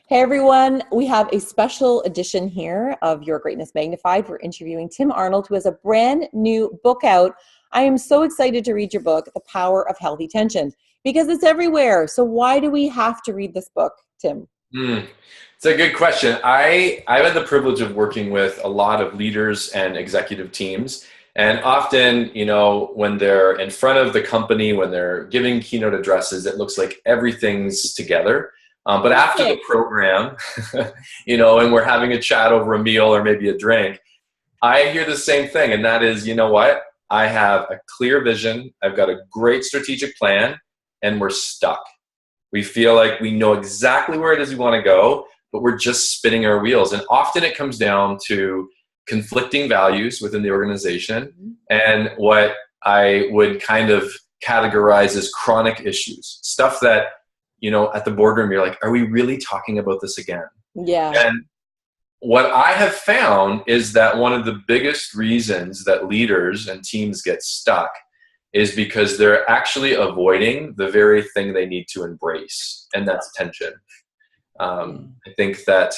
Hey everyone, we have a special edition here of Your Greatness Magnified. We're interviewing Tim Arnold, who has a brand new book out. I am so excited to read your book, The Power of Healthy Tension, because it's everywhere. So why do we have to read this book, Tim? It's a good question. I've had the privilege of working with a lot of leaders and executive teams. And often, when they're in front of the company, when they're giving keynote addresses, it looks like everything's together. But after the program, and we're having a chat over a meal or maybe a drink, I hear the same thing. And that is, you know what? I have a clear vision. I've got a great strategic plan, and we're stuck. We feel like we know exactly where it is we want to go, but we're just spinning our wheels. And often it comes down to conflicting values within the organization and what I would kind of categorize as chronic issues, stuff that, at the boardroom, you're like, are we really talking about this again? Yeah. And what I have found is that one of the biggest reasons that leaders and teams get stuck is because they're actually avoiding the very thing they need to embrace, and that's tension. I think that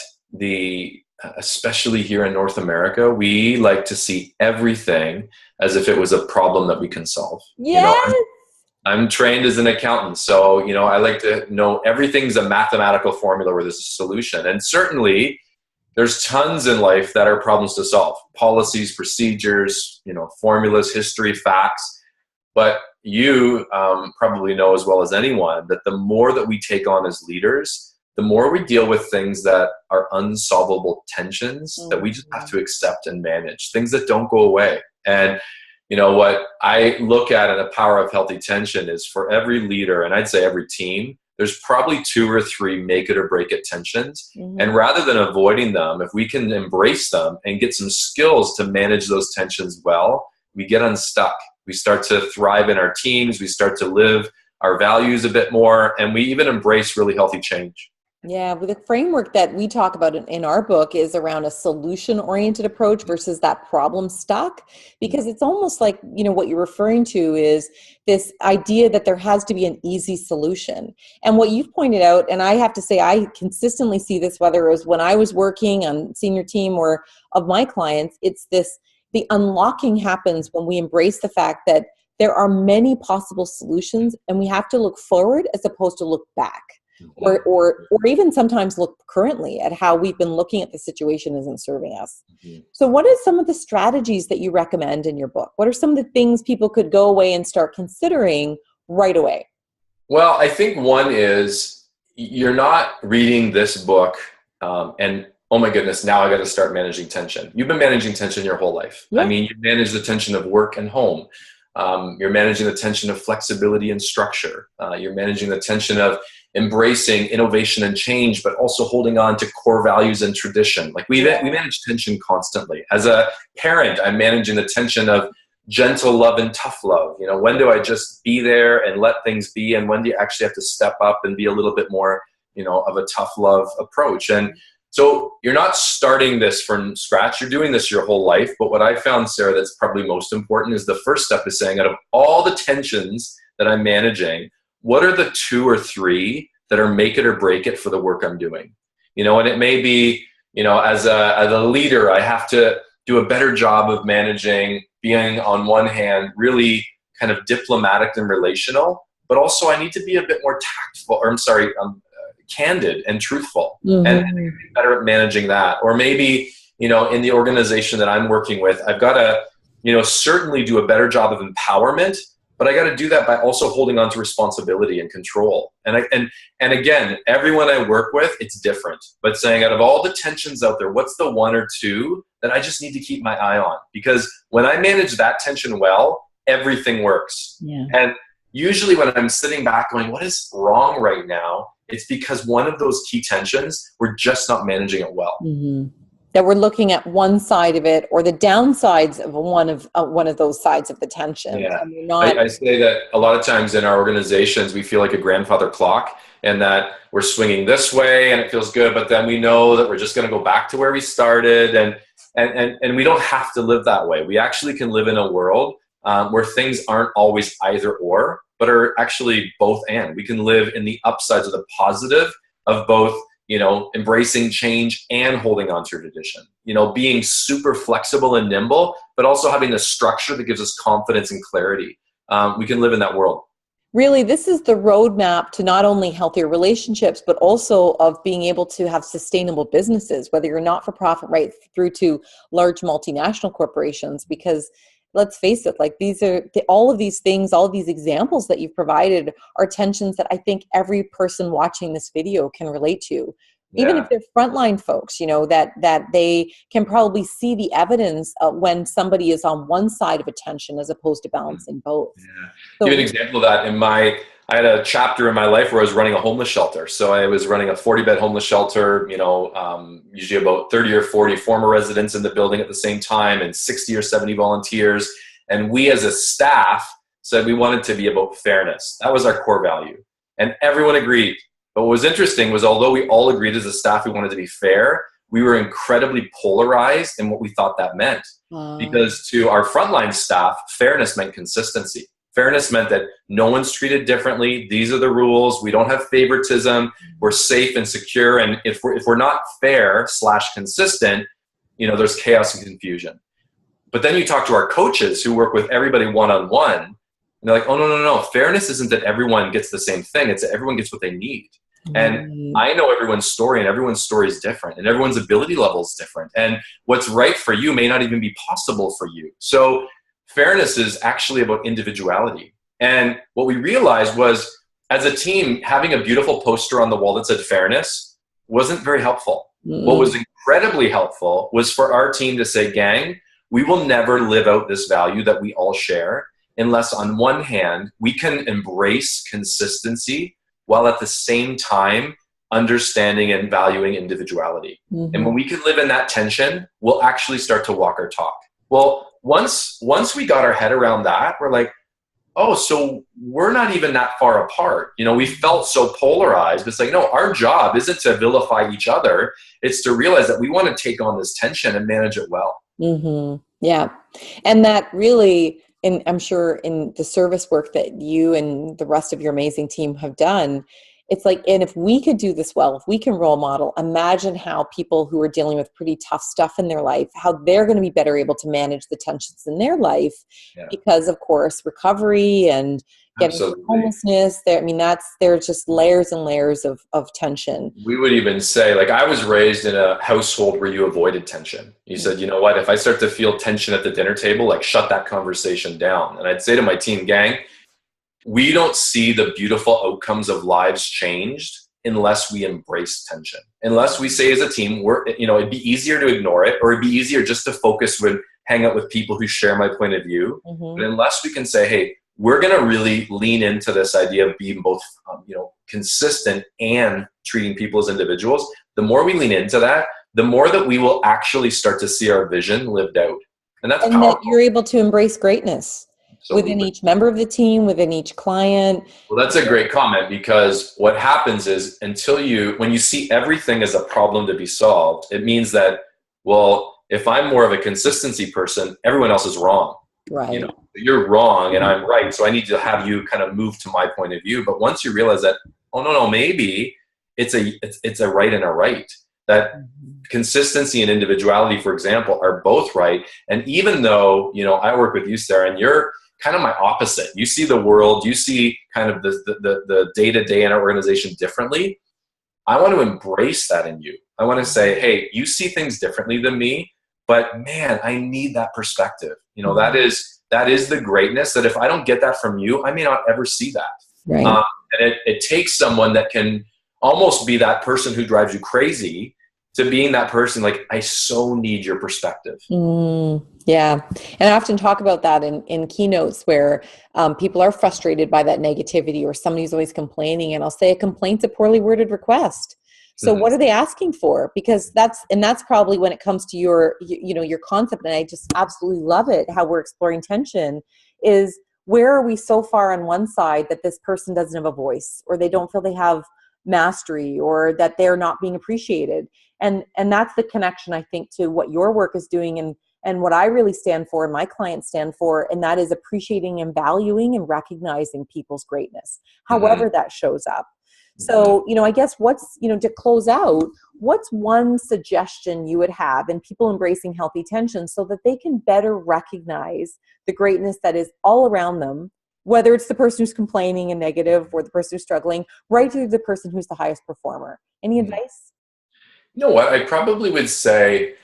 especially here in North America, we like to see everything as if it was a problem that we can solve. Yes. I'm trained as an accountant, so I like to know everything's a mathematical formula where there's a solution. And certainly, there's tons in life that are problems to solve: policies, procedures, formulas, history, facts. But you probably know as well as anyone that the more that we take on as leaders, the more we deal with things that are unsolvable tensions that we just have to accept and manage, things that don't go away. And what I look at in the power of healthy tension is for every leader, and I'd say every team, there's probably 2 or 3 make it or break it tensions. And rather than avoiding them, if we can embrace them and get some skills to manage those tensions well, we get unstuck. We start to thrive in our teams. We start to live our values a bit more, and we even embrace really healthy change. Yeah, well, the framework that we talk about in our book is around a solution-oriented approach versus that problem stuck, because it's almost like, what you're referring to is this idea that there has to be an easy solution. And what you've pointed out, and I have to say, I consistently see this, whether it was when I was working on senior team or of my clients, the unlocking happens when we embrace the fact that there are many possible solutions and we have to look forward as opposed to look back. Or even sometimes look currently at how we've been looking at the situation isn't serving us. So what are some of the strategies that you recommend in your book? What are some of the things people could go away and start considering right away? Well, I think one is you're not reading this book and, oh my goodness, now I got to start managing tension. You've been managing tension your whole life. Yeah. I mean, you manage the tension of work and home. You're managing the tension of flexibility and structure. You're managing the tension of embracing innovation and change, but also holding on to core values and tradition. Like we manage tension constantly. As a parent, I'm managing the tension of gentle love and tough love. When do I just be there and let things be? And when do you actually have to step up and be a little bit more, of a tough love approach? And so you're not starting this from scratch. You're doing this your whole life. But what I found, Sarah, that's probably most important is the first step is saying, out of all the tensions that I'm managing, what are the 2 or 3 that are make it or break it for the work I'm doing? And it may be, as a leader, I have to do a better job of managing, being on one hand, really kind of diplomatic and relational, but also I need to be a bit more tactful, candid and truthful, and be better at managing that. Or maybe, in the organization that I'm working with, I've got to, certainly do a better job of empowerment, but I got to do that by also holding on to responsibility and control. And again, everyone I work with, it's different. But saying out of all the tensions out there, what's the 1 or 2 that I just need to keep my eye on? Because when I manage that tension well, everything works. Yeah. And usually when I'm sitting back going, what is wrong right now? It's because one of those key tensions, we're just not managing it well. That we're looking at one side of it or the downsides of one of those sides of the tension. Yeah. I say that a lot of times in our organizations, we feel like a grandfather clock, and that we're swinging this way and it feels good, but then we know that we're just going to go back to where we started. And we don't have to live that way. We actually can live in a world where things aren't always either or, but are actually both and. We can live in the upsides of the positive of both embracing change and holding on to your tradition, being super flexible and nimble, but also having a structure that gives us confidence and clarity. We can live in that world. Really, this is the roadmap to not only healthier relationships, but also of being able to have sustainable businesses, whether you're not for profit right through to large multinational corporations. Because let's face it, like all of these things, all of these examples that you've provided are tensions that I think every person watching this video can relate to. Even if they're frontline folks, that they can probably see the evidence when somebody is on one side of a tension as opposed to balancing both. Yeah. So, Give an example of that. I had a chapter in my life where I was running a homeless shelter. So I was running a 40-bed homeless shelter, usually about 30 or 40 former residents in the building at the same time and 60 or 70 volunteers. And we as a staff said we wanted to be about fairness. That was our core value. And everyone agreed. But what was interesting was, although we all agreed as a staff we wanted to be fair, we were incredibly polarized in what we thought that meant. Because to our frontline staff, fairness meant consistency. Fairness meant that no one's treated differently. These are the rules. We don't have favoritism. We're safe and secure. And if we're not fair / consistent, there's chaos and confusion. But then you talk to our coaches who work with everybody one-on-one, and they're like, oh, no. Fairness isn't that everyone gets the same thing. It's that everyone gets what they need. And I know everyone's story, and everyone's story is different, and everyone's ability level is different. And what's right for you may not even be possible for you. So fairness is actually about individuality. And what we realized was, as a team, having a beautiful poster on the wall that said fairness wasn't very helpful. What was incredibly helpful was for our team to say, gang, we will never live out this value that we all share unless, on one hand, we can embrace consistency while at the same time understanding and valuing individuality. And when we can live in that tension, we'll actually start to walk our talk. Well, once we got our head around that, we're like, oh, so we're not even that far apart. We felt so polarized. It's like, no, our job isn't to vilify each other. It's to realize that we want to take on this tension and manage it well. Yeah. And that really, and I'm sure in the service work that you and the rest of your amazing team have done, it's like, and if we could do this well, if we can role model, imagine how people who are dealing with pretty tough stuff in their life, how they're going to be better able to manage the tensions in their life because, of course, recovery and getting through homelessness. There's just layers and layers of tension. We would even say, like, I was raised in a household where you avoided tension. You said, you know what, if I start to feel tension at the dinner table, like, shut that conversation down. And I'd say to my team, gang, we don't see the beautiful outcomes of lives changed unless we embrace tension. Unless we say as a team, it'd be easier to ignore it, or it'd be easier just to focus hang out with people who share my point of view. But unless we can say, hey, we're going to really lean into this idea of being both, consistent and treating people as individuals. The more we lean into that, the more that we will actually start to see our vision lived out. And that's powerful. That you're able to embrace greatness within each member of the team, within each client. Well, that's a great comment, because what happens is when you see everything as a problem to be solved, it means that, well, if I'm more of a consistency person, everyone else is wrong. Right. You're wrong and I'm right. So I need to have you kind of move to my point of view. But once you realize that, oh, no, maybe it's a right and a right. That consistency and individuality, for example, are both right. And even though, I work with you, Sarah, and you're kind of my opposite. You see the world, you see kind of the day-to-day in our organization differently. I want to embrace that in you. I want to say, hey, you see things differently than me, but man, I need that perspective. That is the greatness, that if I don't get that from you, I may not ever see that. Right. And it takes someone that can almost be that person who drives you crazy to being that person, like, I so need your perspective. Yeah. And I often talk about that in keynotes where people are frustrated by that negativity, or somebody's always complaining, and I'll say a complaint's a poorly worded request. So what are they asking for? Because that's probably when it comes to your concept. And I just absolutely love it, how we're exploring tension, is where are we so far on one side that this person doesn't have a voice, or they don't feel they have mastery, or that they're not being appreciated. And that's the connection, I think, to what your work is doing and what I really stand for and my clients stand for, and that is appreciating and valuing and recognizing people's greatness, however that shows up. So, I guess what's, to close out, what's one suggestion you would have in people embracing healthy tension so that they can better recognize the greatness that is all around them, whether it's the person who's complaining and negative or the person who's struggling, right to the person who's the highest performer? Any advice? You know what? I probably would say,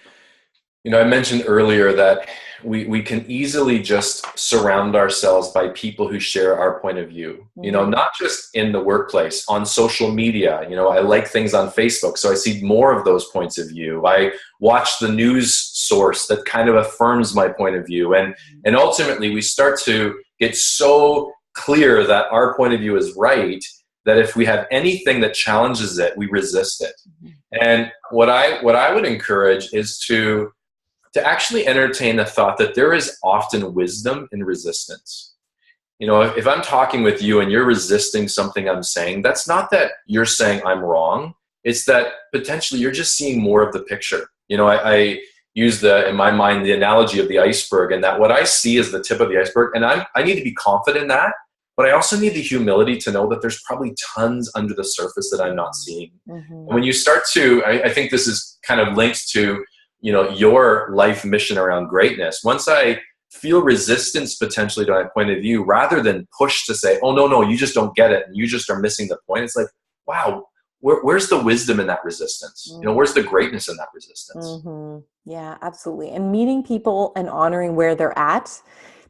I mentioned earlier that we can easily just surround ourselves by people who share our point of view, not just in the workplace, on social media. I like things on Facebook, so I see more of those points of view. I watch the news source that kind of affirms my point of view. And ultimately, we start to get so clear that our point of view is right, that if we have anything that challenges it, we resist it. And what I would encourage is to actually entertain the thought that there is often wisdom in resistance. If I'm talking with you and you're resisting something I'm saying, that's not that you're saying I'm wrong. It's that potentially you're just seeing more of the picture. I use in my mind, the analogy of the iceberg, and that what I see is the tip of the iceberg. And I need to be confident in that, but I also need the humility to know that there's probably tons under the surface that I'm not seeing. And when you start to, I think this is kind of linked to, your life mission around greatness. Once I feel resistance potentially to my point of view, rather than push to say, oh, no, you just don't get it, and you just are missing the point. It's like, wow, where's the wisdom in that resistance? Where's the greatness in that resistance? Yeah, absolutely. And meeting people and honoring where they're at,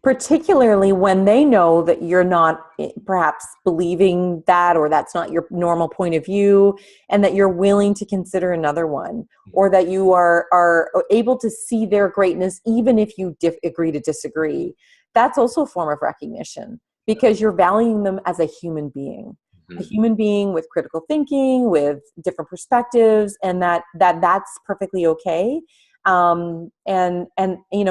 particularly when they know that you're not perhaps believing that, or that's not your normal point of view, and that you're willing to consider another one, or that you are able to see their greatness even if you agree to disagree. That's also a form of recognition, because you're valuing them as a human being. A human being with critical thinking, with different perspectives, and that's perfectly okay. And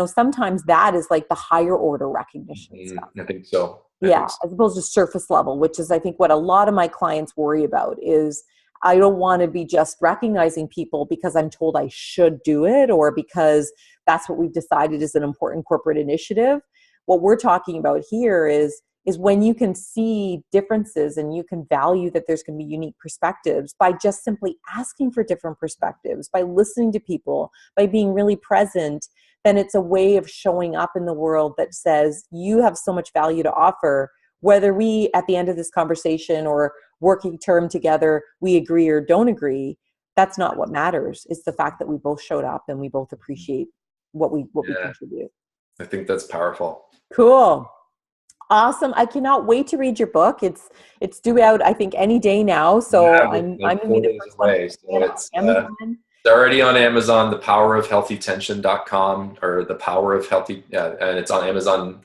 sometimes that is like the higher order recognition stuff. I think so. As opposed to surface level, which is, I think, what a lot of my clients worry about is, I don't want to be just recognizing people because I'm told I should do it, or because that's what we've decided is an important corporate initiative. What we're talking about here is when you can see differences and you can value that there's going to be unique perspectives by just simply asking for different perspectives, by listening to people, by being really present, then it's a way of showing up in the world that says you have so much value to offer. Whether we, at the end of this conversation or working term together, we agree or don't agree, that's not what matters. It's the fact that we both showed up and we both appreciate what we contribute. I think that's powerful. Cool. Awesome. I cannot wait to read your book. It's due out, I think, any day now. So I'm going to be the first one. It's already on Amazon, thepowerofhealthytension.com, or The Power of Healthy, and it's on Amazon,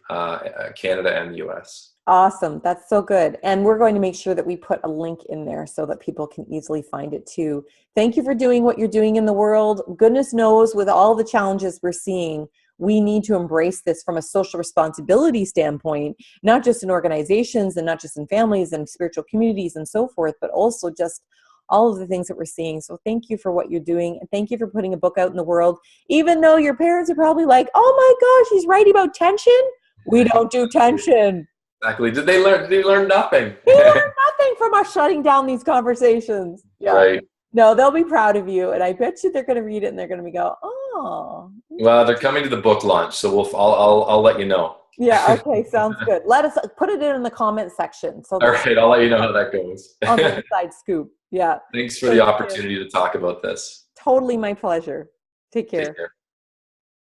Canada and the US. Awesome. That's so good. And we're going to make sure that we put a link in there so that people can easily find it too. Thank you for doing what you're doing in the world. Goodness knows, with all the challenges we're seeing, we need to embrace this from a social responsibility standpoint, not just in organizations and not just in families and spiritual communities and so forth, but also just all of the things that we're seeing. So thank you for what you're doing. And thank you for putting a book out in the world, even though your parents are probably like, oh my gosh, he's writing about tension. We don't do tension. Exactly. Did they learn nothing? They learned nothing from us shutting down these conversations. Yeah. Right. No, they'll be proud of you. And I bet you they're going to read it and they're going to be go, oh. Well, they're coming to the book launch, so I'll let you know. Yeah. Okay. Sounds good. Let us put it in the comment section. So all right. I'll let you know how that goes. On the inside scoop. Yeah. Thanks for the opportunity to talk about this. Totally my pleasure. Take care. Take care.